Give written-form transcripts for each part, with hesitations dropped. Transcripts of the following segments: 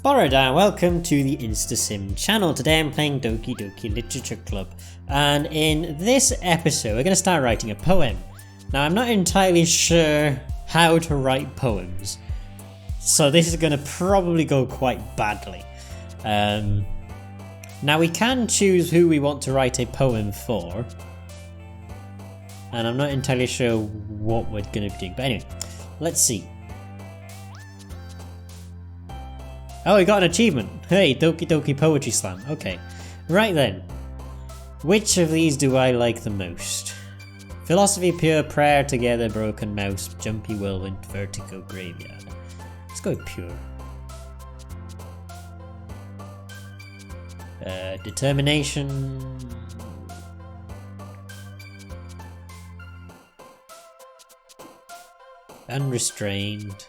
Borrowed and welcome to the InstaSim channel. Today I'm playing Doki Doki Literature Club, and in this episode we're going to start writing a poem. Now I'm not entirely sure how to write poems, so this is going to probably go quite badly. Now we can choose who we want to write a poem for, and I'm not entirely sure what we're going to be doing, but anyway, let's see. Oh, we got an achievement. Hey, Doki Doki Poetry Slam. Okay. Right then. Which of these do I like the most? Philosophy Pure, Prayer Together, Broken Mouse, Jumpy Whirlwind, Vertigo, Graveyard. Let's go with Pure. Determination. Unrestrained.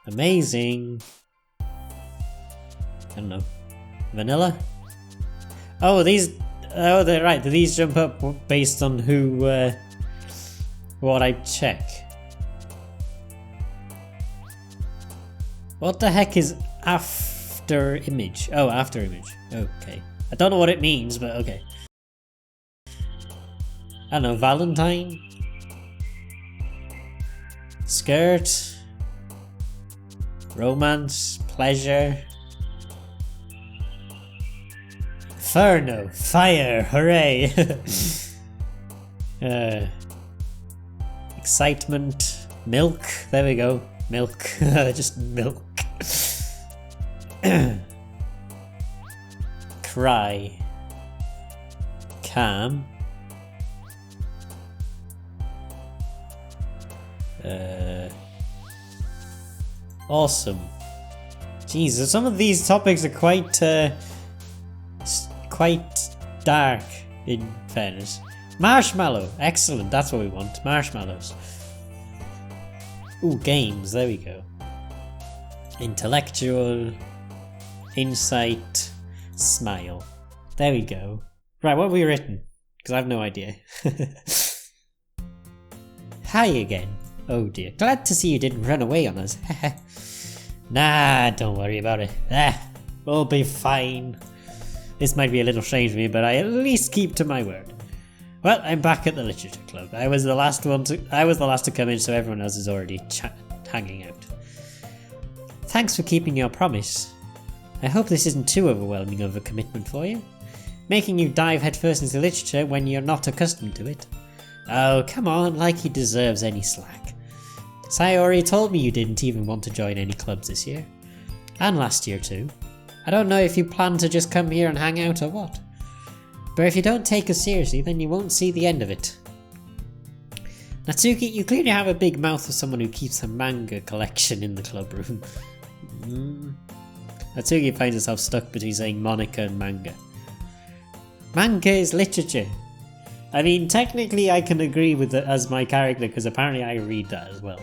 Amazing. I don't know. Vanilla? Oh, these. Oh, they're right. These jump up based on who. What I check. What the heck is after image? Oh, after image. Okay. I don't know what it means, but okay. I don't know. Valentine? Skirt? Romance, pleasure, inferno, fire, hooray! Excitement, milk, there we go, milk, just milk. Cry, calm, awesome. Jeez, some of these topics are quite dark, in fairness. Marshmallow, excellent, that's what we want, marshmallows. Ooh, games, there we go. Intellectual, insight, smile. There we go. Right, what have we written? Because I have no idea. Hi again. Oh dear, glad to see you didn't run away on us. Nah, don't worry about it. We'll be fine. This might be a little strange for me, but I at least keep to my word. Well, I'm back at the literature club. I was the last to come in, so everyone else is already hanging out. Thanks for keeping your promise. I hope this isn't too overwhelming of a commitment for you, making you dive headfirst into literature when you're not accustomed to it. Oh, come on, like he deserves any slack. Sayori told me you didn't even want to join any clubs this year. And last year too. I don't know if you plan to just come here and hang out or what. But if you don't take us seriously, then you won't see the end of it. Natsuki, you clearly have a big mouth for someone who keeps a manga collection in the club room. Natsuki finds herself stuck between saying Monica and manga. Manga is literature. I mean, technically I can agree with it as my character, because apparently I read that as well.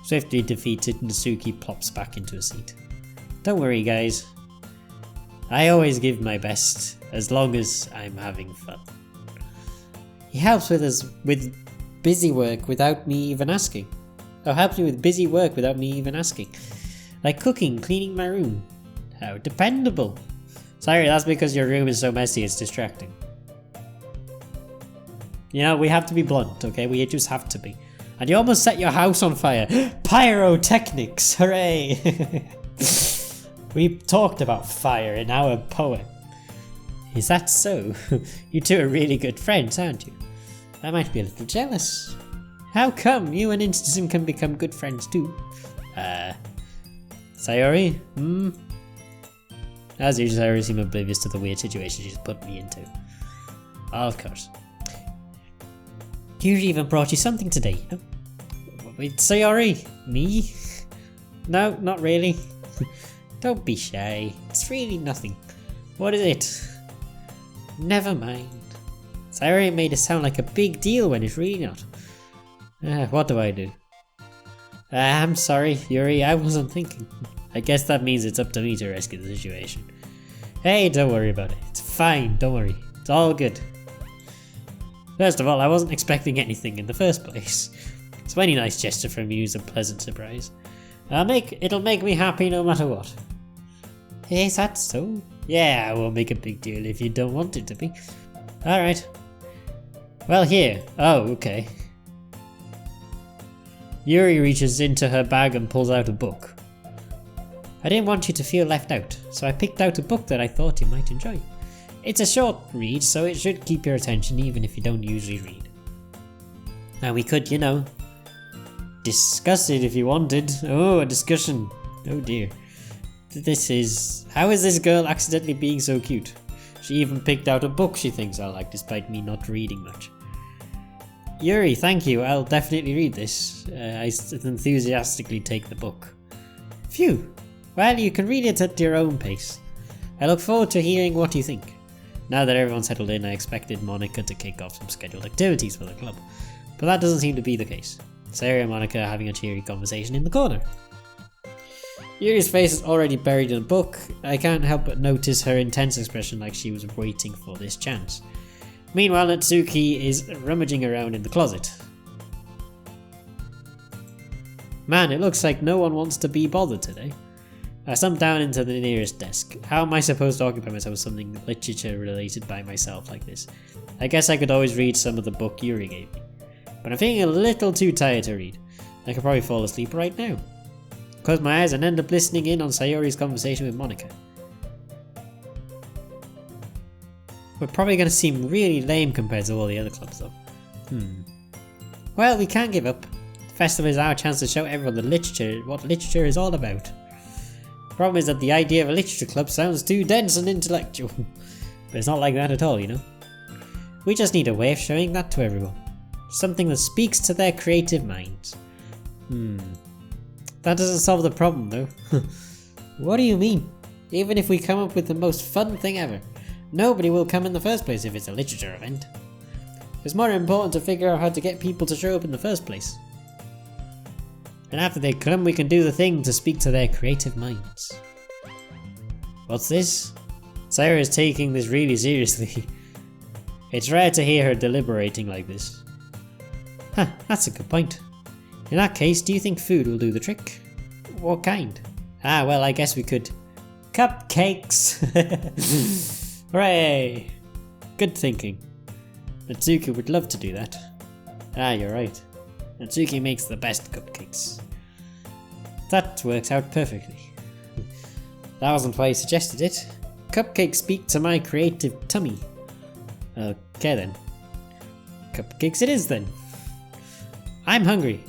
Swiftly defeated, Natsuki plops back into a seat. Don't worry guys. I always give my best, as long as I'm having fun. He helps with busy work without me even asking. Oh, helps me with busy work without me even asking. Like cooking, cleaning my room. How dependable. Sorry, that's because your room is so messy it's distracting. You know, we have to be blunt, okay? We just have to be. And you almost set your house on fire. Pyrotechnics, hooray! We talked about fire in our poem. Is that so? You two are really good friends, aren't you? I might be a little jealous. How come you and InstaSim can become good friends too? Sayori? As usual, Sayori seems oblivious to the weird situation she's put me into. Of course. Yuri even brought you something today, you know? Wait, Sayori? Me? No, not really. Don't be shy. It's really nothing. What is it? Never mind. Sayori made it sound like a big deal when it's really not. What do I do? I'm sorry, Yuri, I wasn't thinking. I guess that means it's up to me to rescue the situation. Hey, don't worry about it. It's fine, don't worry. It's all good. First of all, I wasn't expecting anything in the first place. So any nice gesture from you is a pleasant surprise. It'll make me happy no matter what. Is that so? Yeah, I won't make a big deal if you don't want it to be. Alright. Well, here. Oh, okay. Yuri reaches into her bag and pulls out a book. I didn't want you to feel left out, so I picked out a book that I thought you might enjoy. It's a short read, so it should keep your attention even if you don't usually read. Now we could, you know, discuss it if you wanted. Oh, a discussion. Oh dear. How is this girl accidentally being so cute? She even picked out a book she thinks I'll like despite me not reading much. Yuri, thank you, I'll definitely read this. I enthusiastically take the book. Phew! Well, you can read it at your own pace. I look forward to hearing what you think. Now that everyone's settled in, I expected Monica to kick off some scheduled activities for the club. But that doesn't seem to be the case. Sarah and Monica are having a cheery conversation in the corner. Yuri's face is already buried in a book. I can't help but notice her intense expression like she was waiting for this chance. Meanwhile, Natsuki is rummaging around in the closet. Man, it looks like no one wants to be bothered today. I slumped down into the nearest desk. How am I supposed to occupy myself with something literature related by myself like this? I guess I could always read some of the book Yuri gave me. But I'm feeling a little too tired to read. I could probably fall asleep right now. Close my eyes and end up listening in on Sayori's conversation with Monica. We're probably going to seem really lame compared to all the other clubs though. Well, we can't give up. The festival is our chance to show everyone what literature is all about. The problem is that the idea of a literature club sounds too dense and intellectual. But it's not like that at all, you know. We just need a way of showing that to everyone. Something that speaks to their creative minds. That doesn't solve the problem though. What do you mean? Even if we come up with the most fun thing ever, nobody will come in the first place if it's a literature event. It's more important to figure out how to get people to show up in the first place. And after they come, we can do the thing to speak to their creative minds. What's this? Sarah is taking this really seriously. It's rare to hear her deliberating like this. Huh, that's a good point. In that case, do you think food will do the trick? What kind? Ah, well, I guess we could... Cupcakes! Hooray! Good thinking. Natsuki would love to do that. Ah, you're right. Natsuki makes the best cupcakes. That works out perfectly. That wasn't why I suggested it. Cupcakes speak to my creative tummy. Okay then. Cupcakes it is then. I'm hungry.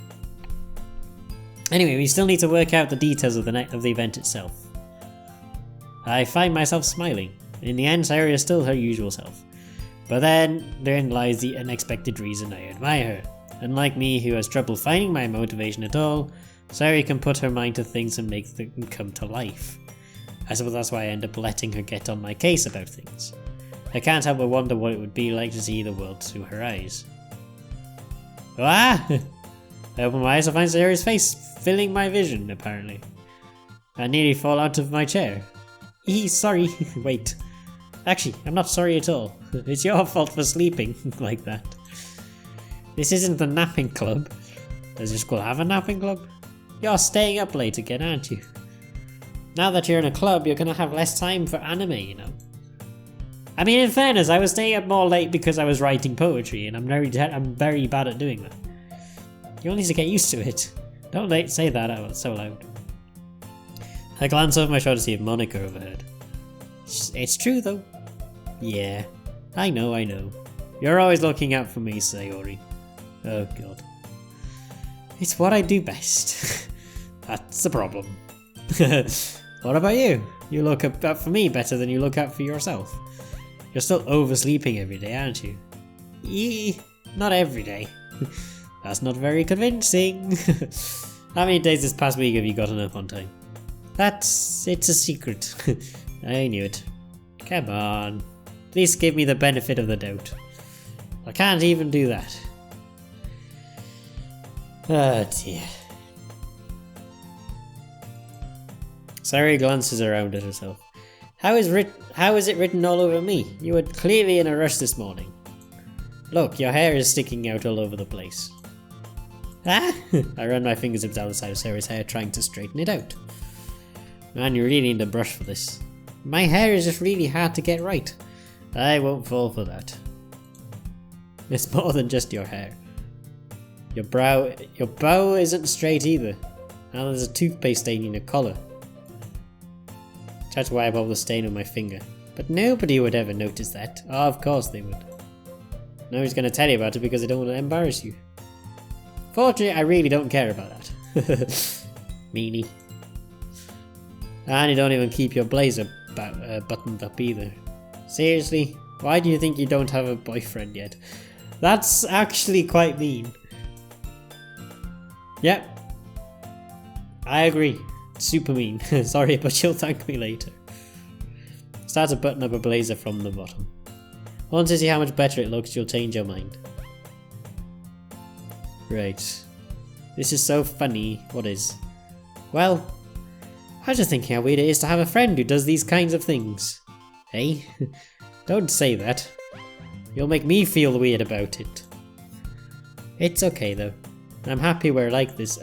Anyway, we still need to work out the details of the event itself. I find myself smiling. In the end, Sayori is still her usual self. But then, therein lies the unexpected reason I admire her. Unlike me, who has trouble finding my motivation at all, Sayori can put her mind to things and make them come to life. I suppose that's why I end up letting her get on my case about things. I can't help but wonder what it would be like to see the world through her eyes. Ah! I open my eyes to find Sayori's face filling my vision, apparently. I nearly fall out of my chair. Sorry. Wait. Actually, I'm not sorry at all. It's your fault for sleeping like that. This isn't the napping club. Does your school have a napping club? You're staying up late again, aren't you? Now that you're in a club, you're gonna have less time for anime, you know. I mean, in fairness, I was staying up more late because I was writing poetry, and I'm very bad at doing that. You'll need to get used to it. Don't say that out so loud. I glance over my shoulder to see if Monica overheard. It's true though. Yeah, I know. You're always looking out for me, Sayori. Oh god. It's what I do best. That's the problem. What about you? You look out for me better than you look out for yourself. You're still oversleeping every day, aren't you? Not every day. That's not very convincing. How many days this past week have you gotten up on time? It's a secret. I knew it. Come on. Please give me the benefit of the doubt. I can't even do that. Oh dear. Sayori glances around at herself. How is it written all over me? You were clearly in a rush this morning. Look, your hair is sticking out all over the place. Ah! I run my fingers up down the side of Sayori's hair, trying to straighten it out. Man, you really need a brush for this. My hair is just really hard to get right. I won't fall for that. It's more than just your hair. Your bow isn't straight either. Now there's a toothpaste stain in your collar. Tried to wipe off the stain on my finger, but nobody would ever notice that. Oh, of course they would. Nobody's gonna tell you about it because they don't want to embarrass you. Fortunately, I really don't care about that. Meanie. And you don't even keep your blazer buttoned up either. Seriously? Why do you think you don't have a boyfriend yet? That's actually quite mean. Yep. I agree. Super mean. Sorry, but you'll thank me later. Start to button up a blazer from the bottom. Once you see how much better it looks, you'll change your mind. Right. This is so funny. What is? Well, I was just thinking how weird it is to have a friend who does these kinds of things. Hey? Don't say that. You'll make me feel weird about it. It's okay though. I'm happy we're like this.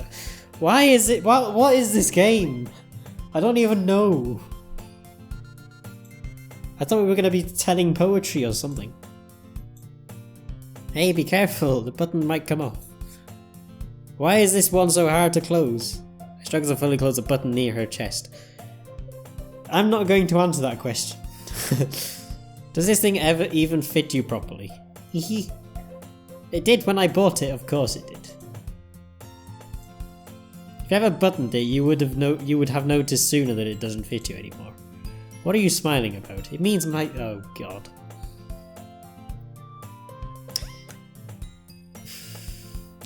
Why is it? What is this game? I don't even know. I thought we were going to be telling poetry or something. Hey, be careful. The button might come off. Why is this one so hard to close? I struggle to fully close the button near her chest. I'm not going to answer that question. Does this thing ever even fit you properly? It did when I bought it, of course it did. If you ever buttoned it, you would have noticed sooner that it doesn't fit you anymore. What are you smiling about? It means my— oh god.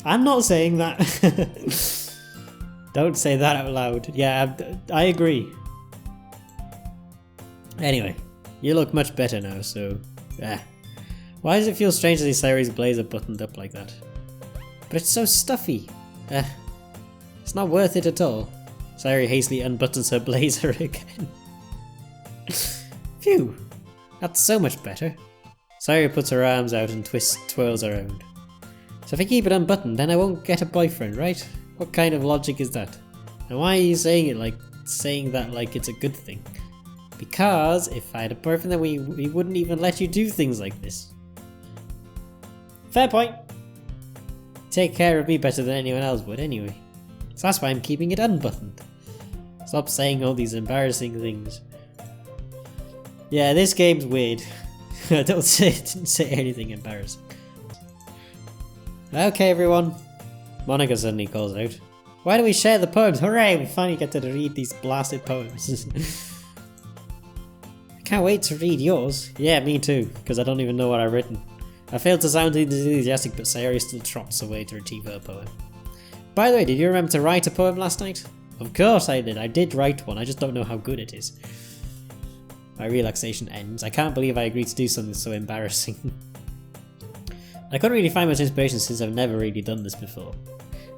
I'm not saying that. Don't say that out loud. Yeah, I agree. Anyway, you look much better now, so... Why does it feel strange to see Sayori's blazer buttoned up like that? But it's so stuffy. It's not worth it at all. Sayori hastily unbuttons her blazer again. Phew! That's so much better. Sayori puts her arms out and twirls around. So if I keep it unbuttoned, then I won't get a boyfriend, right? What kind of logic is that? And why are you saying that like it's a good thing? Because if I had a boyfriend, then we wouldn't even let you do things like this. Fair point. Take care of me better than anyone else would anyway. So that's why I'm keeping it unbuttoned. Stop saying all these embarrassing things. Yeah, this game's weird. I didn't say anything embarrassing. Okay everyone. Monica suddenly calls out. Why do we share the poems? Hooray! We finally get to read these blasted poems. I can't wait to read yours. Yeah, me too, because I don't even know what I've written. I failed to sound enthusiastic, but Sayori still trots away to retrieve her poem. By the way, did you remember to write a poem last night? Of course I did. I did write one. I just don't know how good it is. My relaxation ends. I can't believe I agreed to do something so embarrassing. I couldn't really find much inspiration since I've never really done this before.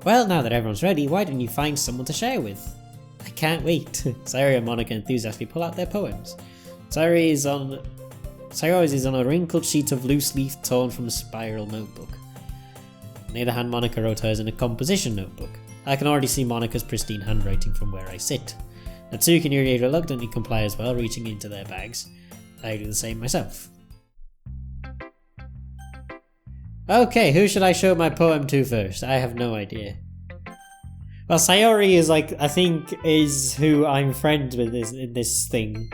Well, now that everyone's ready, why don't you find someone to share with? I can't wait. Sayori and Monica enthusiastically pull out their poems. Sayori's is on a wrinkled sheet of loose leaf torn from a spiral notebook. On the other hand, Monica wrote hers in a composition notebook. I can already see Monica's pristine handwriting from where I sit. Natsuki and Yuri reluctantly comply as well, reaching into their bags. I do the same myself. Okay, who should I show my poem to first? I have no idea. Well, Sayori is I think is who I'm friends with in this thing.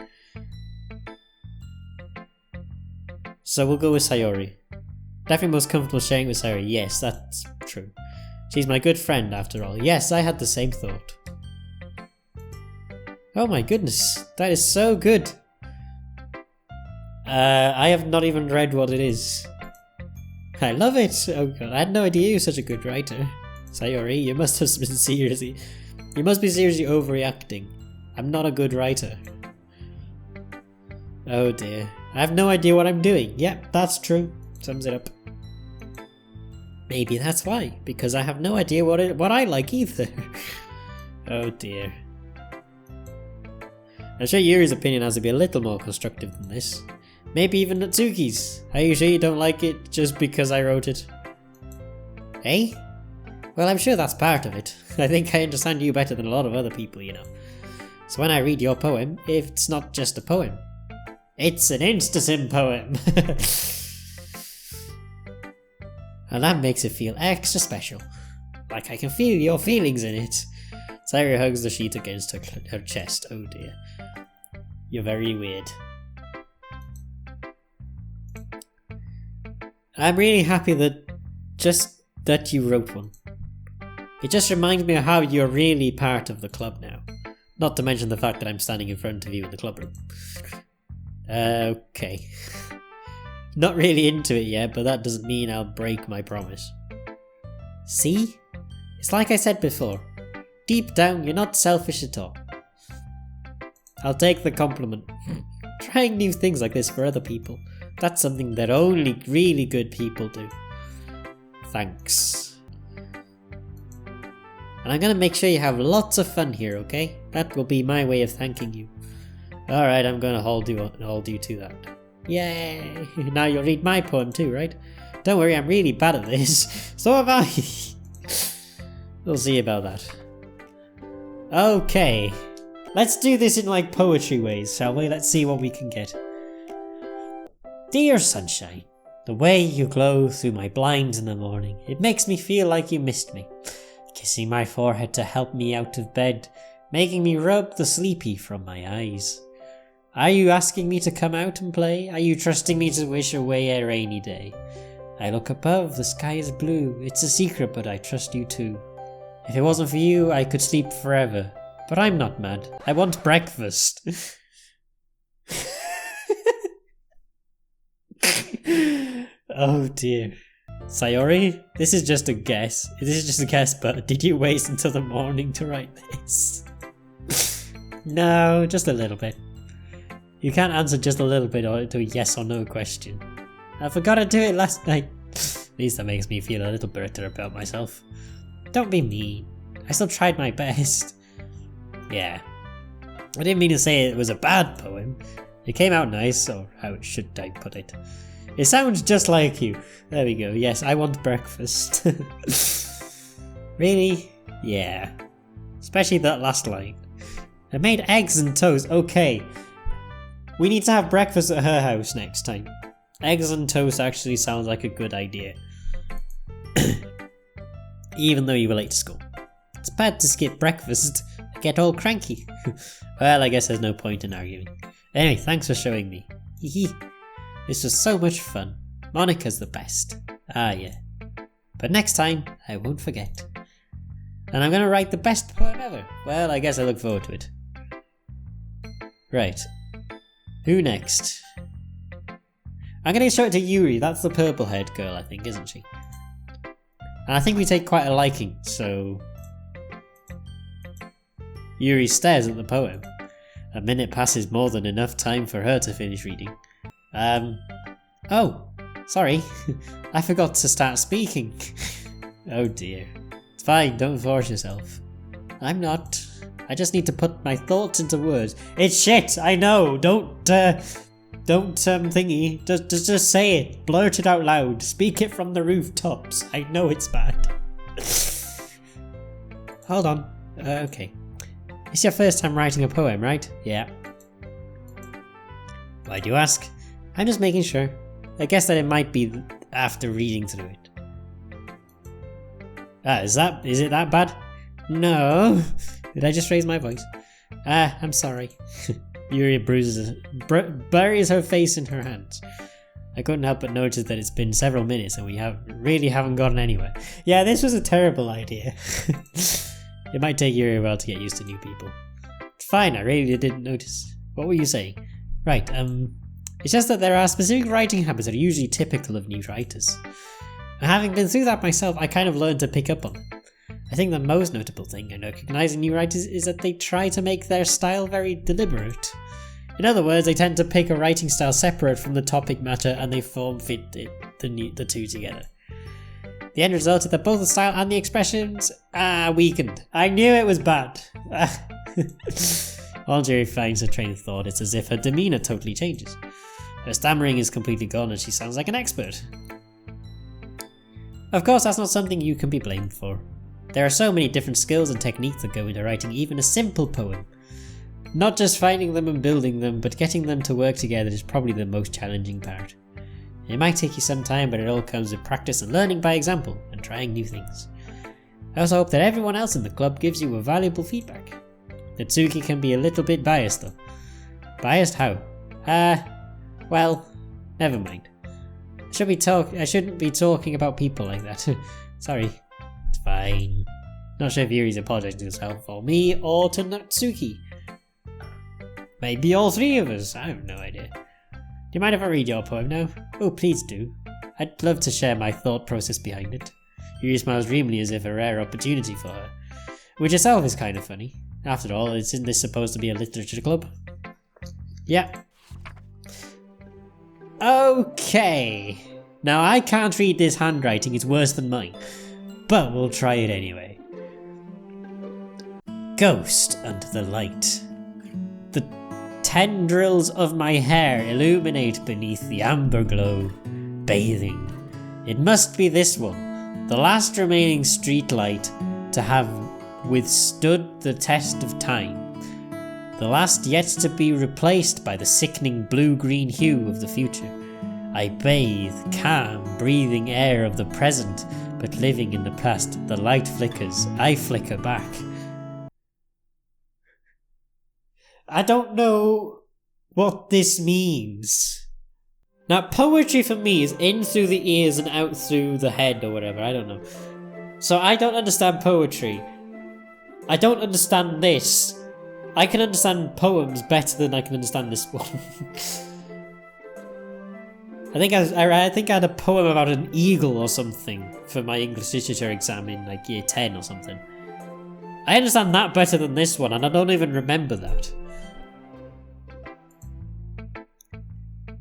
So we'll go with Sayori. Definitely most comfortable sharing with Sayori. Yes, that's true. She's my good friend after all. Yes, I had the same thought. Oh my goodness, that is so good. I have not even read what it is. I love it! Oh god, I had no idea you were such a good writer. Sayori, you must be seriously overreacting. I'm not a good writer. Oh dear. I have no idea what I'm doing. Yep, that's true. Sums it up. Maybe that's why, because I have no idea what I like either. Oh dear. I'm sure Yuri's opinion has to be a little more constructive than this. Maybe even Natsuki's. Are you sure you don't like it just because I wrote it? Hey? Well, I'm sure that's part of it. I think I understand you better than a lot of other people, you know. So when I read your poem, it's not just a poem. It's an Instasim poem! And that makes it feel extra special. Like I can feel your feelings in it. Saira hugs the sheet against her chest. Oh dear. You're very weird. I'm really happy that you wrote one. It just reminds me of how you're really part of the club now. Not to mention the fact that I'm standing in front of you in the club room. Okay. Not really into it yet, but that doesn't mean I'll break my promise. See? It's like I said before. Deep down, you're not selfish at all. I'll take the compliment. Trying new things like this for other people. That's something that only really good people do. Thanks. And I'm gonna make sure you have lots of fun here, okay? That will be my way of thanking you. Alright, I'm gonna hold you to that. Yay! Now you'll read my poem too, right? Don't worry, I'm really bad at this. So am I. We'll see about that. Okay. Let's do this in like poetry ways, shall we? Let's see what we can get. Dear sunshine, the way you glow through my blinds in the morning, it makes me feel like you missed me. Kissing my forehead to help me out of bed, making me rub the sleepy from my eyes. Are you asking me to come out and play? Are you trusting me to wish away a rainy day? I look above, the sky is blue. It's a secret, but I trust you too. If it wasn't for you, I could sleep forever. But I'm not mad. I want breakfast. Oh dear. Sayori, this is just a guess. This is just a guess, but did you wait until the morning to write this? No, just a little bit. You can't answer just a little bit to a yes or no question. I forgot to do it last night. At least that makes me feel a little better about myself. Don't be mean. I still tried my best. Yeah. I didn't mean to say it was a bad poem. It came out nice, or how should I put it? It sounds just like you. There we go. Yes, I want breakfast. Really? Yeah. Especially that last line. I made eggs and toast. Okay. We need to have breakfast at her house next time. Eggs and toast actually sounds like a good idea. Even though you were late to school. It's bad to skip breakfast and get all cranky. Well, I guess there's no point in arguing. Anyway, thanks for showing me. Hehe. This was so much fun. Monica's the best. Ah, yeah. But next time, I won't forget. And I'm gonna write the best poem ever. Well, I guess I look forward to it. Right. Who next? I'm gonna show it to Yuri. That's the purple-haired girl, I think, isn't she? And I think we take quite a liking, so... Yuri stares at the poem. A minute passes more than enough time for her to finish reading. Oh, sorry. I forgot to start speaking. Oh dear. It's fine, don't force yourself. I'm not. I just need to put my thoughts into words. It's shit, I know. Don't thingy. Just say it. Blurt it out loud. Speak it from the rooftops. I know it's bad. Hold on. Okay. It's your first time writing a poem, right? Yeah. Why do you ask? I'm just making sure. I guess that it might be after reading through it. Is it that bad? No. Did I just raise my voice? I'm sorry. Yuri buries her face in her hands. I couldn't help but notice that it's been several minutes and we really haven't gotten anywhere. Yeah, this was a terrible idea. It might take Yuri a while to get used to new people. It's fine, I really didn't notice. What were you saying? Right, it's just that there are specific writing habits that are usually typical of new writers. And having been through that myself, I kind of learned to pick up on them. I think the most notable thing in recognizing new writers is that they try to make their style very deliberate. In other words, they tend to pick a writing style separate from the topic matter and they form-fit the two together. The end result is that both the style and the expressions are weakened. I knew it was bad. Once Yuri finds her train of thought, it's as if her demeanour totally changes. Her stammering is completely gone and she sounds like an expert. Of course, that's not something you can be blamed for. There are so many different skills and techniques that go into writing even a simple poem. Not just finding them and building them, but getting them to work together is probably the most challenging part. It might take you some time, but it all comes with practice and learning by example, and trying new things. I also hope that everyone else in the club gives you a valuable feedback. Natsuki can be a little bit biased though. Biased how? Well, never mind. I shouldn't be talking about people like that. Sorry. It's fine. Not sure if Yuri's apologizing to himself, or me, or to Natsuki. Maybe all three of us, I have no idea. Do you mind if I read your poem now? Oh, please do. I'd love to share my thought process behind it. Yuri smiles dreamily as if a rare opportunity for her. Which itself is kind of funny. After all, isn't this supposed to be a literature club? Yeah. Okay. Now I can't read this handwriting, it's worse than mine. But we'll try it anyway. Ghost under the light. The tendrils of my hair illuminate beneath the amber glow, bathing. It must be this one, the last remaining street light to have withstood the test of time. The last yet to be replaced by the sickening blue-green hue of the future. I bathe, calm, breathing air of the present, but living in the past. The light flickers, I flicker back. I don't know what this means. Now, poetry for me is in through the ears and out through the head or whatever, I don't know. So I don't understand poetry. I don't understand this. I can understand poems better than I can understand this one. I think I had a poem about an eagle or something for my English literature exam in like year 10 or something. I understand that better than this one, and I don't even remember that.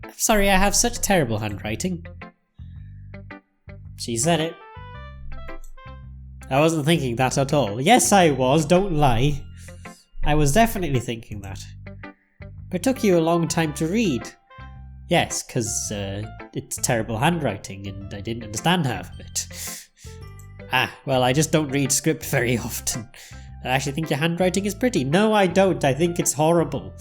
I'm sorry, I have such terrible handwriting. She said it. I wasn't thinking that at all. Yes, I was, don't lie. I was definitely thinking that. But it took you a long time to read. Yes, because it's terrible handwriting and I didn't understand half of it. Well, I just don't read script very often. I actually think your handwriting is pretty. No, I don't. I think it's horrible.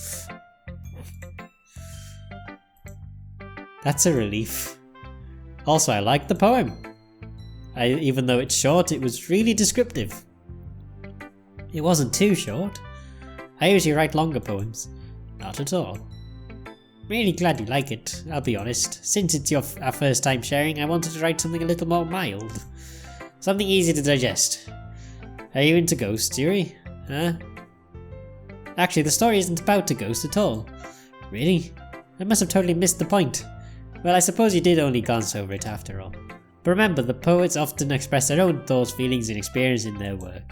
That's a relief. Also, I like the poem. Even though it's short, it was really descriptive. It wasn't too short. I usually write longer poems. Not at all. Really glad you like it, I'll be honest. Since it's our first time sharing, I wanted to write something a little more mild. Something easy to digest. Are you into ghosts, Yuri? Huh? Actually, the story isn't about a ghost at all. Really? I must have totally missed the point. Well, I suppose you did only glance over it after all. But remember, the poets often express their own thoughts, feelings and experience in their work.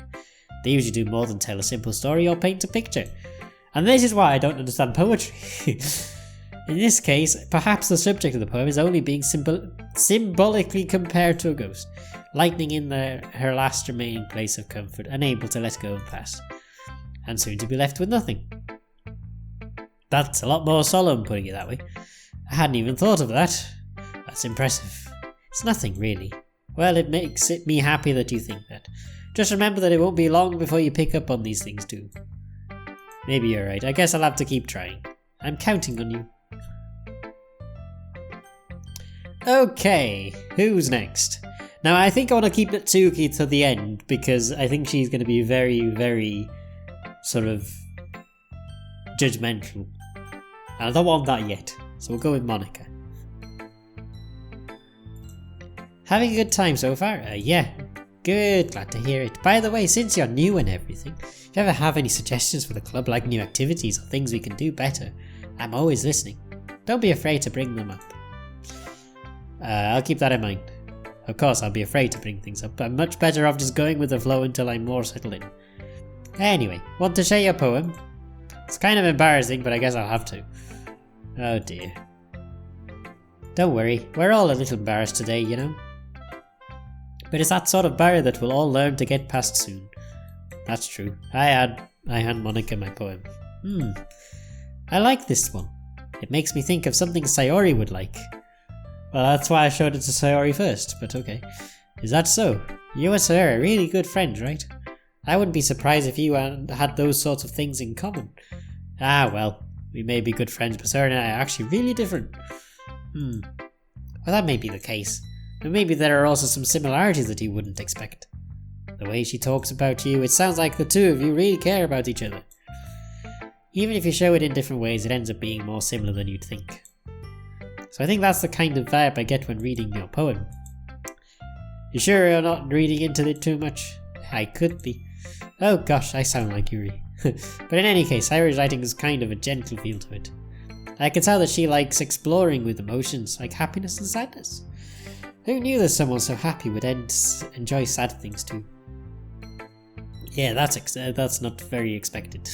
They usually do more than tell a simple story or paint a picture. And this is why I don't understand poetry. In this case, perhaps the subject of the poem is only being symbolically compared to a ghost, lightning in her last remaining place of comfort, unable to let go of the past, and soon to be left with nothing. That's a lot more solemn, putting it that way. I hadn't even thought of that. That's impressive. It's nothing, really. Well, it makes me happy that you think that. Just remember that it won't be long before you pick up on these things too. Maybe you're right. I guess I'll have to keep trying. I'm counting on you. Okay, who's next? Now I think I want to keep Natsuki to the end because I think she's going to be very, very sort of judgmental. And I don't want that yet, so we'll go with Monica. Having a good time so far? Yeah. Good, glad to hear it. By the way, since you're new and everything, if you ever have any suggestions for the club, like new activities or things we can do better, I'm always listening. Don't be afraid to bring them up. I'll keep that in mind. Of course, I'll be afraid to bring things up. I'm much better off just going with the flow until I'm more settled in. Anyway, want to share your poem? It's kind of embarrassing, but I guess I'll have to. Oh dear. Don't worry, we're all a little embarrassed today, you know? But it's that sort of barrier that we'll all learn to get past soon. That's true. I hand Monica my poem. I like this one. It makes me think of something Sayori would like. Well, that's why I showed it to Sayori first, but okay. Is that so? You and Sir are really good friends, right? I wouldn't be surprised if you had those sorts of things in common. Ah, well, we may be good friends, but Sir and I are actually really different. Well, that may be the case. But maybe there are also some similarities that you wouldn't expect. The way she talks about you, it sounds like the two of you really care about each other. Even if you show it in different ways, it ends up being more similar than you'd think. So I think that's the kind of vibe I get when reading your poem. You sure you're not reading into it too much? I could be. Oh gosh, I sound like Yuri. But in any case, Sayori's writing has kind of a gentle feel to it. I can tell that she likes exploring with emotions like happiness and sadness. Who knew that someone so happy would enjoy sad things too? Yeah, that's not very expected.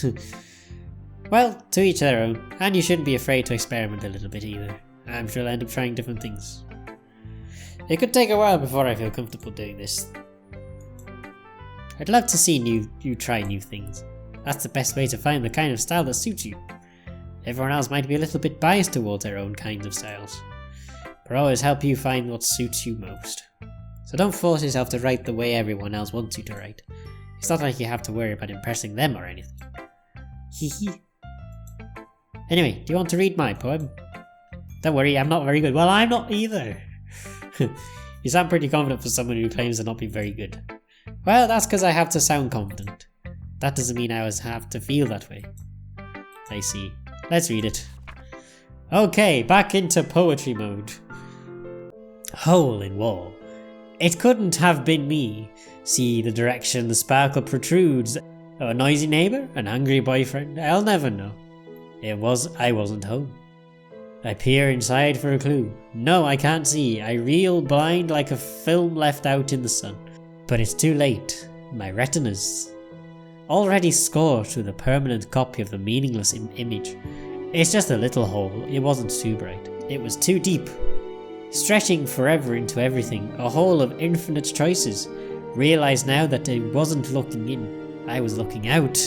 Well, to each their own, and you shouldn't be afraid to experiment a little bit either. I'm sure I'll end up trying different things. It could take a while before I feel comfortable doing this. I'd love to see you try new things. That's the best way to find the kind of style that suits you. Everyone else might be a little bit biased towards their own kinds of styles, but always help you find what suits you most. So don't force yourself to write the way everyone else wants you to write. It's not like you have to worry about impressing them or anything. Hehe. Anyway, do you want to read my poem? Don't worry, I'm not very good. Well, I'm not either. You sound pretty confident for someone who claims to not be very good. Well, that's because I have to sound confident. That doesn't mean I always have to feel that way. I see. Let's read it. Okay, back into poetry mode. Hole in wall. It couldn't have been me. See the direction the sparkle protrudes. A noisy neighbour? An angry boyfriend? I'll never know. I wasn't home. I peer inside for a clue. No, I can't see. I reel blind like a film left out in the sun. But it's too late. My retina's already scorched with a permanent copy of the meaningless image. It's just a little hole. It wasn't too bright. It was too deep. Stretching forever into everything. A hole of infinite choices. Realised now that I wasn't looking in. I was looking out.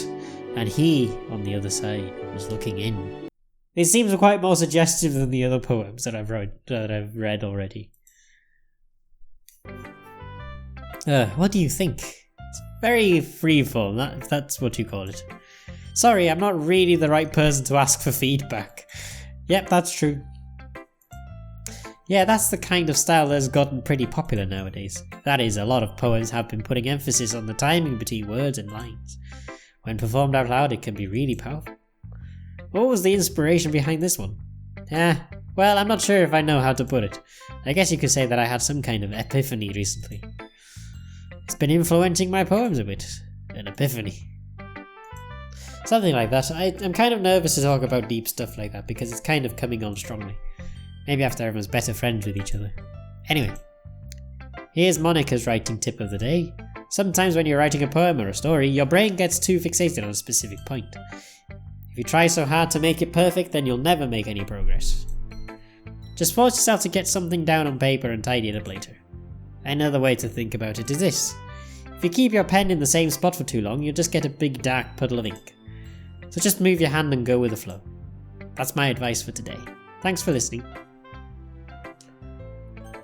And he, on the other side, was looking in. It seems quite more suggestive than the other poems that I've read already. What do you think? It's very freeform, if that's what you call it. Sorry, I'm not really the right person to ask for feedback. Yep, that's true. Yeah, that's the kind of style that's gotten pretty popular nowadays. That is, a lot of poems have been putting emphasis on the timing between words and lines. When performed out loud, it can be really powerful. What was the inspiration behind this one? Well, I'm not sure if I know how to put it. I guess you could say that I had some kind of epiphany recently. It's been influencing my poems a bit. An epiphany. Something like that. I'm kind of nervous to talk about deep stuff like that because it's kind of coming on strongly. Maybe after everyone's better friends with each other. Anyway, here's Monica's writing tip of the day. Sometimes when you're writing a poem or a story, your brain gets too fixated on a specific point. If you try so hard to make it perfect, then you'll never make any progress. Just force yourself to get something down on paper and tidy it up later. Another way to think about it is this. If you keep your pen in the same spot for too long, you'll just get a big dark puddle of ink. So just move your hand and go with the flow. That's my advice for today. Thanks for listening.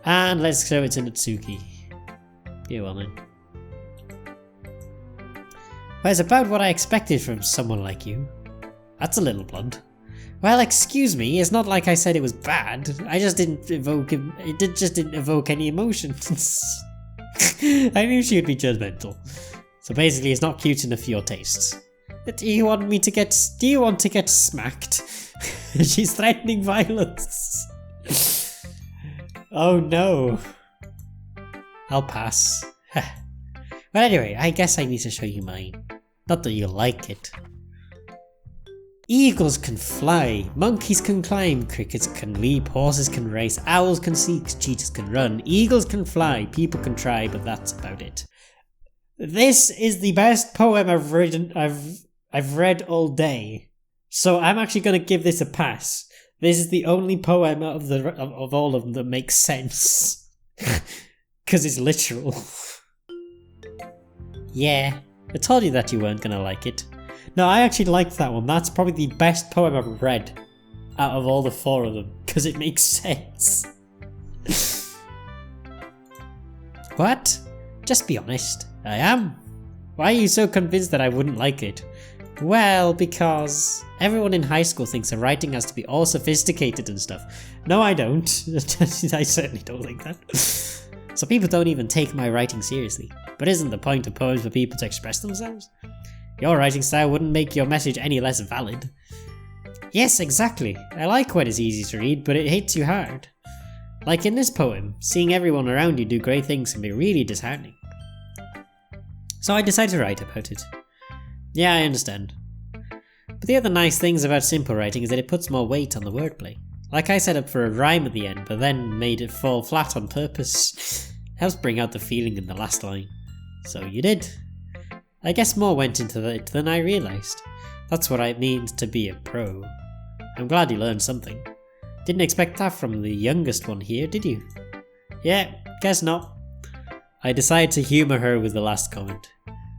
And let's show it to Natsuki. Go on then. Well, it's about what I expected from someone like you. That's a little blunt. Well, excuse me, it's not like I said it was bad. I just didn't evoke any emotions. I knew she would be judgmental. So basically, it's not cute enough for your tastes. Do you want to get smacked? She's threatening violence. Oh no. I'll pass. Well, anyway, I guess I need to show you mine. Not that you'll like it. Eagles can fly, monkeys can climb, crickets can leap, horses can race, owls can seek, cheetahs can run, eagles can fly, people can try, but that's about it. This is the best poem I've read all day, so I'm actually going to give this a pass. This is the only poem of all of them that makes sense, because it's literal. Yeah, I told you that you weren't going to like it. No, I actually liked that one. That's probably the best poem I've read out of all the four of them, because it makes sense. What? Just be honest. I am. Why are you so convinced that I wouldn't like it? Well, because everyone in high school thinks that writing has to be all sophisticated and stuff. No, I don't. I certainly don't think that. So people don't even take my writing seriously. But isn't the point of poems for people to express themselves? Your writing style wouldn't make your message any less valid. Yes, exactly. I like when it's easy to read, but it hits you hard. Like in this poem, seeing everyone around you do great things can be really disheartening. So I decided to write about it. Yeah, I understand. But the other nice things about simple writing is that it puts more weight on the wordplay. Like I set up for a rhyme at the end, but then made it fall flat on purpose. Helps bring out the feeling in the last line. So you did. I guess more went into it than I realised. That's what it means to be a pro. I'm glad you learned something. Didn't expect that from the youngest one here, did you? Yeah, guess not. I decided to humour her with the last comment.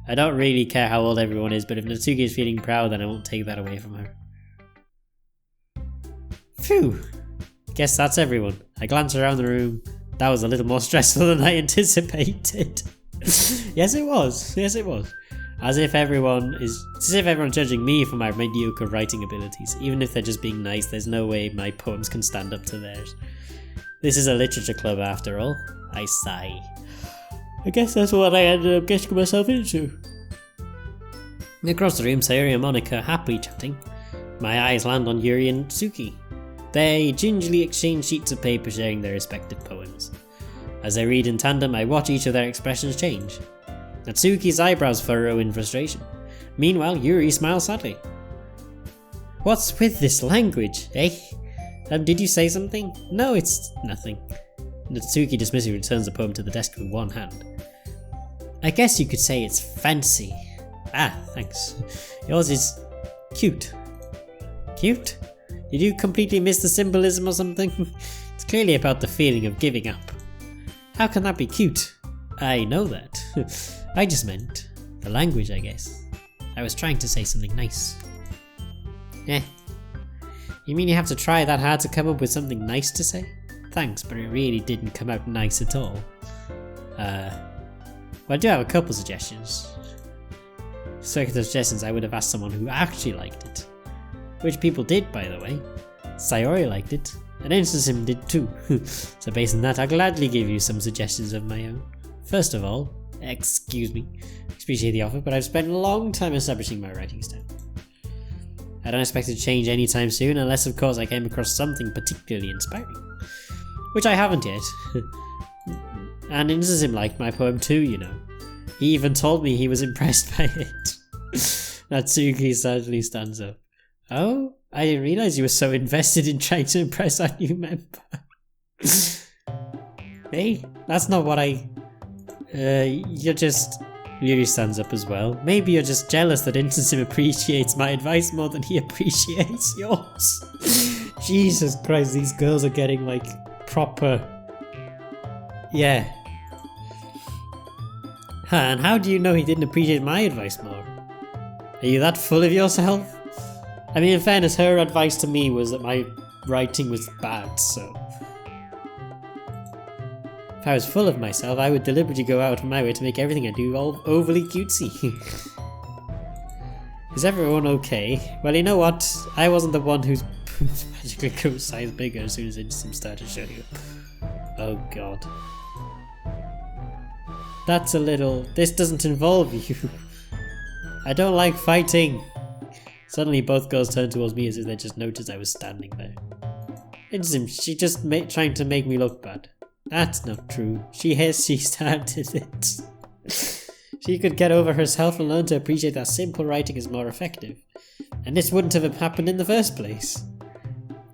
I don't really care how old everyone is, but if Natsuki is feeling proud, then I won't take that away from her. Phew! Guess that's everyone. I glanced around the room. That was a little more stressful than I anticipated. Yes, it was. Yes, it was. As if everyone's judging me for my mediocre writing abilities. Even if they're just being nice, there's no way my poems can stand up to theirs. This is a literature club after all. I sigh. I guess that's what I ended up getting myself into. Across the room, Sayori and Monica are happily chatting. My eyes land on Yuri and Tsuki. They gingerly exchange sheets of paper sharing their respective poems. As they read in tandem, I watch each of their expressions change. Natsuki's eyebrows furrow in frustration. Meanwhile, Yuri smiles sadly. What's with this language, eh? Did you say something? No, it's nothing. Natsuki dismissively returns the poem to the desk with one hand. I guess you could say it's fancy. Ah, thanks. Yours is cute. Cute? Did you completely miss the symbolism or something? It's clearly about the feeling of giving up. How can that be cute? I know that. I just meant the language, I guess. I was trying to say something nice. Eh. You mean you have to try that hard to come up with something nice to say? Thanks, but it really didn't come out nice at all. Well, I do have a couple suggestions. Circuit of suggestions, I would have asked someone who actually liked it. Which people did, by the way. Sayori liked it, and Instansim did too. So based on that, I'll gladly give you some suggestions of my own. First of all, excuse me, appreciate the offer, but I've spent a long time establishing my writing style. I don't expect it to change anytime soon, unless of course I came across something particularly inspiring. Which I haven't yet. And Instansim liked my poem too, you know. He even told me he was impressed by it. Natsuki sadly stands up. Oh, I didn't realise you were so invested in trying to impress our new member. Hey, that's not what I... you're just... Yuri stands up as well. Maybe you're just jealous that Instansim appreciates my advice more than he appreciates yours. Jesus Christ, these girls are getting like proper... Yeah. And how do you know he didn't appreciate my advice more? Are you that full of yourself? I mean, in fairness, her advice to me was that my writing was bad, so... If I was full of myself, I would deliberately go out of my way to make everything I do all overly cutesy. Is everyone okay? Well, you know what? I wasn't the one who's magically grew size bigger as soon as Instinct started showing up. Oh god. That's a little... This doesn't involve you. I don't like fighting. Suddenly both girls turned towards me as if they just noticed I was standing there. Instinct, she just trying to make me look bad. That's not true. She started it. She could get over herself and learn to appreciate that simple writing is more effective. And this wouldn't have happened in the first place.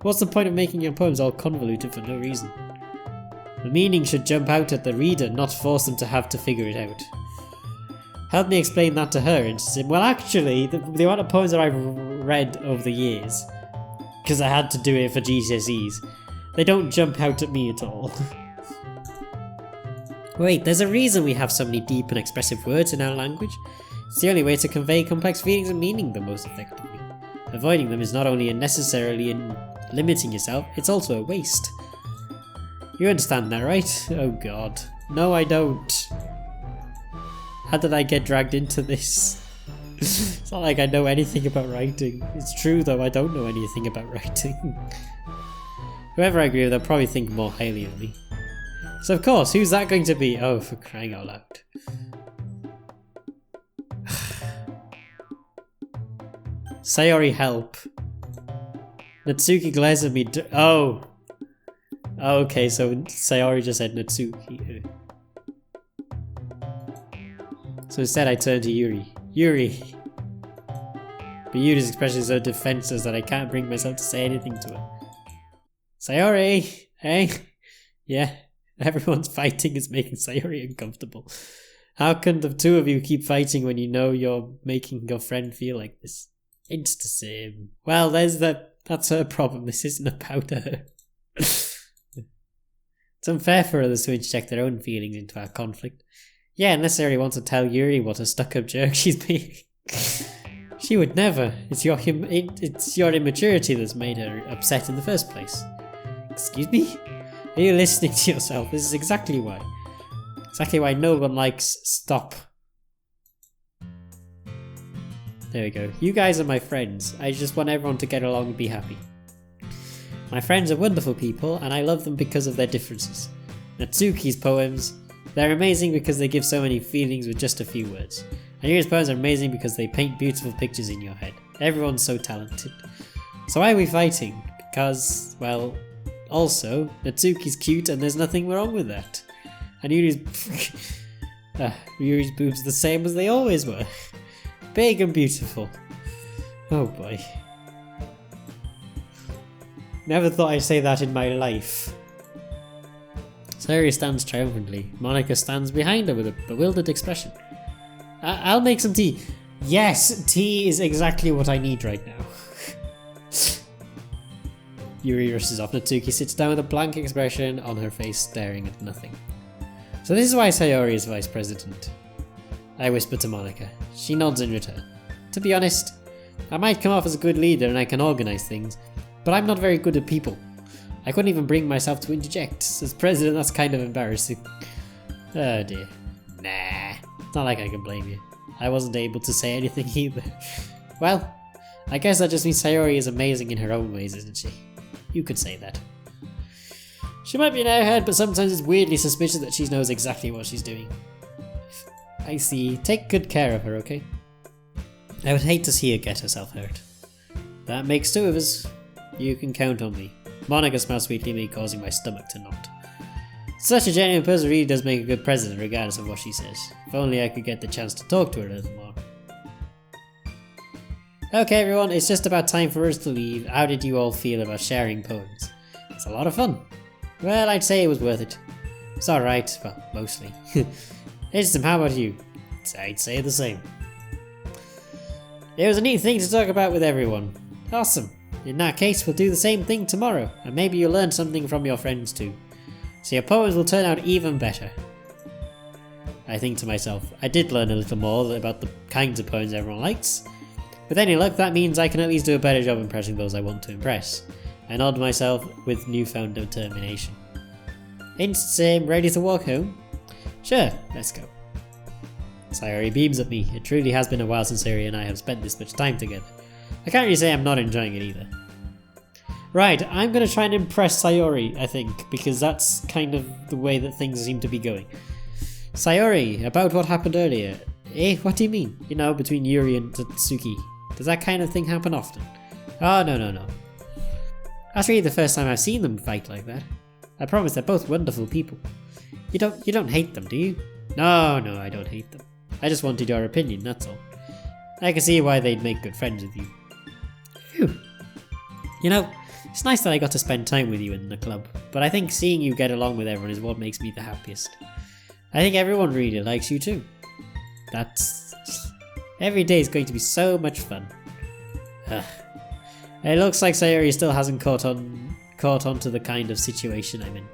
What's the point of making your poems all convoluted for no reason? The meaning should jump out at the reader, not force them to have to figure it out. Help me explain that to her, and she said, well actually, the amount of poems that I've read over the years, because I had to do it for GCSEs, they don't jump out at me at all. Wait, there's a reason we have so many deep and expressive words in our language. It's the only way to convey complex feelings and meaning the most effectively. Avoiding them is not only unnecessarily in limiting yourself, it's also a waste. You understand that, right? Oh god. No, I don't. How did I get dragged into this? It's not like I know anything about writing. It's true though, I don't know anything about writing. Whoever I agree with, they'll probably think more highly of me. So of course, who's that going to be? Oh, for crying out loud. Sayori, help. Natsuki glares at me. Oh. Okay, so Sayori just said Natsuki. So instead I turn to Yuri. Yuri. But Yuri's expression is so defenseless that I can't bring myself to say anything to her. Sayori! Hey? Yeah, everyone's fighting is making Sayori uncomfortable. How can the two of you keep fighting when you know you're making your friend feel like this? It's the same. Well, that's her problem. This isn't about her. It's unfair for others to interject their own feelings into our conflict. Yeah, unless Sayori wants to tell Yuri what a stuck-up jerk she's being. She would never. It's your immaturity that's made her upset in the first place. Excuse me? Are you listening to yourself? This is exactly why. Exactly why no one likes stop. There we go. You guys are my friends. I just want everyone to get along and be happy. My friends are wonderful people, and I love them because of their differences. Natsuki's poems, they're amazing because they give so many feelings with just a few words. And Yuri's poems are amazing because they paint beautiful pictures in your head. Everyone's so talented. So why are we fighting? Because, well, also, Natsuki's cute and there's nothing wrong with that. And Yuri's boobs are the same as they always were. Big and beautiful. Oh boy. Never thought I'd say that in my life. Sayori stands triumphantly. Monika stands behind her with a bewildered expression. I'll make some tea. Yes, tea is exactly what I need right now. Yuri rushes off. Natsuki sits down with a blank expression on her face, staring at nothing. So this is why Sayori is vice president. I whisper to Monika. She nods in return. To be honest, I might come off as a good leader and I can organise things, but I'm not very good at people. I couldn't even bring myself to interject. As president, that's kind of embarrassing. Oh dear. Nah, it's not like I can blame you. I wasn't able to say anything either. Well, I guess that just means Sayori is amazing in her own ways, isn't she? You could say that. She might be an airhead, but sometimes it's weirdly suspicious that she knows exactly what she's doing. I see. Take good care of her, okay? I would hate to see her get herself hurt. That makes two of us. You can count on me. Monika smiles sweetly at me, causing my stomach to knot. Such a genuine person really does make a good president, regardless of what she says. If only I could get the chance to talk to her a little more. Okay everyone, it's just about time for us to leave. How did you all feel about sharing poems? It's a lot of fun. Well, I'd say it was worth it. It's alright, well, mostly. Ism, how about you? I'd say the same. It was a neat thing to talk about with everyone. Awesome. In that case, we'll do the same thing tomorrow, and maybe you'll learn something from your friends too. So your poems will turn out even better. I think to myself, I did learn a little more about the kinds of poems everyone likes. With any luck, that means I can at least do a better job impressing those I want to impress. I nod myself with newfound determination. Same, ready to walk home? Sure, let's go. Sayori beams at me. It truly has been a while since Sayori and I have spent this much time together. I can't really say I'm not enjoying it either. Right, I'm going to try and impress Sayori, I think, because that's kind of the way that things seem to be going. Sayori, about what happened earlier. What do you mean? You know, between Yuri and Tatsuki. Does that kind of thing happen often? Oh, no. That's really the first time I've seen them fight like that. I promise they're both wonderful people. You don't hate them, do you? No, I don't hate them. I just wanted your opinion, that's all. I can see why they'd make good friends with you. Phew. You know, it's nice that I got to spend time with you in the club, but I think seeing you get along with everyone is what makes me the happiest. I think everyone really likes you too. Every day is going to be so much fun. It looks like Sayori still hasn't caught on to the kind of situation I'm in.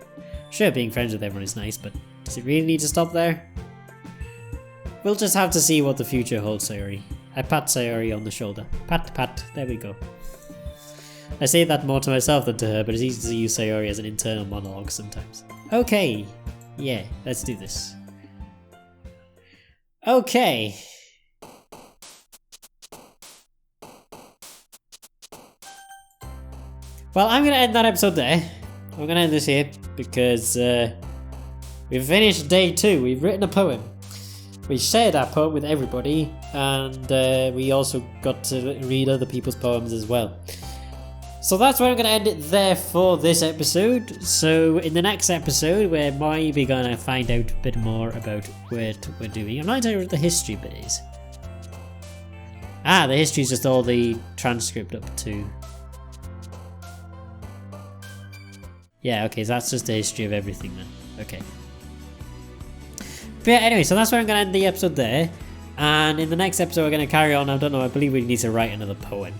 Sure, being friends with everyone is nice, but does it really need to stop there? We'll just have to see what the future holds, Sayori. I pat Sayori on the shoulder. Pat, there we go. I say that more to myself than to her, but it's easy to use Sayori as an internal monologue sometimes. Okay, yeah, let's do this. Okay. Well, I'm going to end that episode there. I'm going to end this here because we've finished day 2. We've written a poem. We shared our poem with everybody, and we also got to read other people's poems as well. So that's where I'm going to end it there for this episode. So in the next episode, we're maybe going to find out a bit more about what we're doing. I'm not sure what the history bit is. Ah, the history is just all the transcript up to... Yeah, okay, so that's just the history of everything then. Okay. But yeah, anyway, so that's where I'm going to end the episode there. And in the next episode, we're going to carry on. I don't know, I believe we need to write another poem.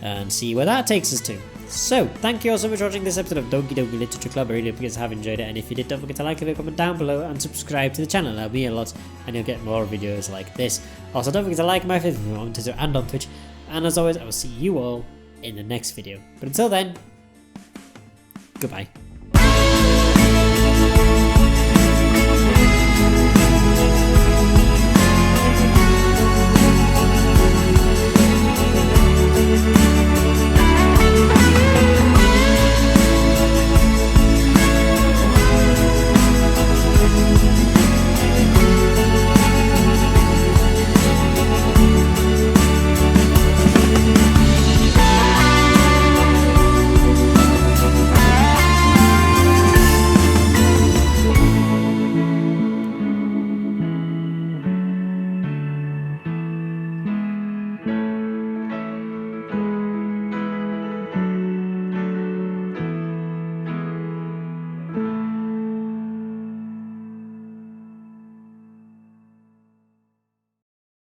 And see where that takes us to. So, thank you all so much for watching this episode of Doki Doki Literature Club. I really hope you guys have enjoyed it. And if you did, don't forget to like it, comment down below, and subscribe to the channel. That'll be a lot, and you'll get more videos like this. Also, don't forget to like my Facebook on Twitter and on Twitch. And as always, I will see you all in the next video. But until then, goodbye.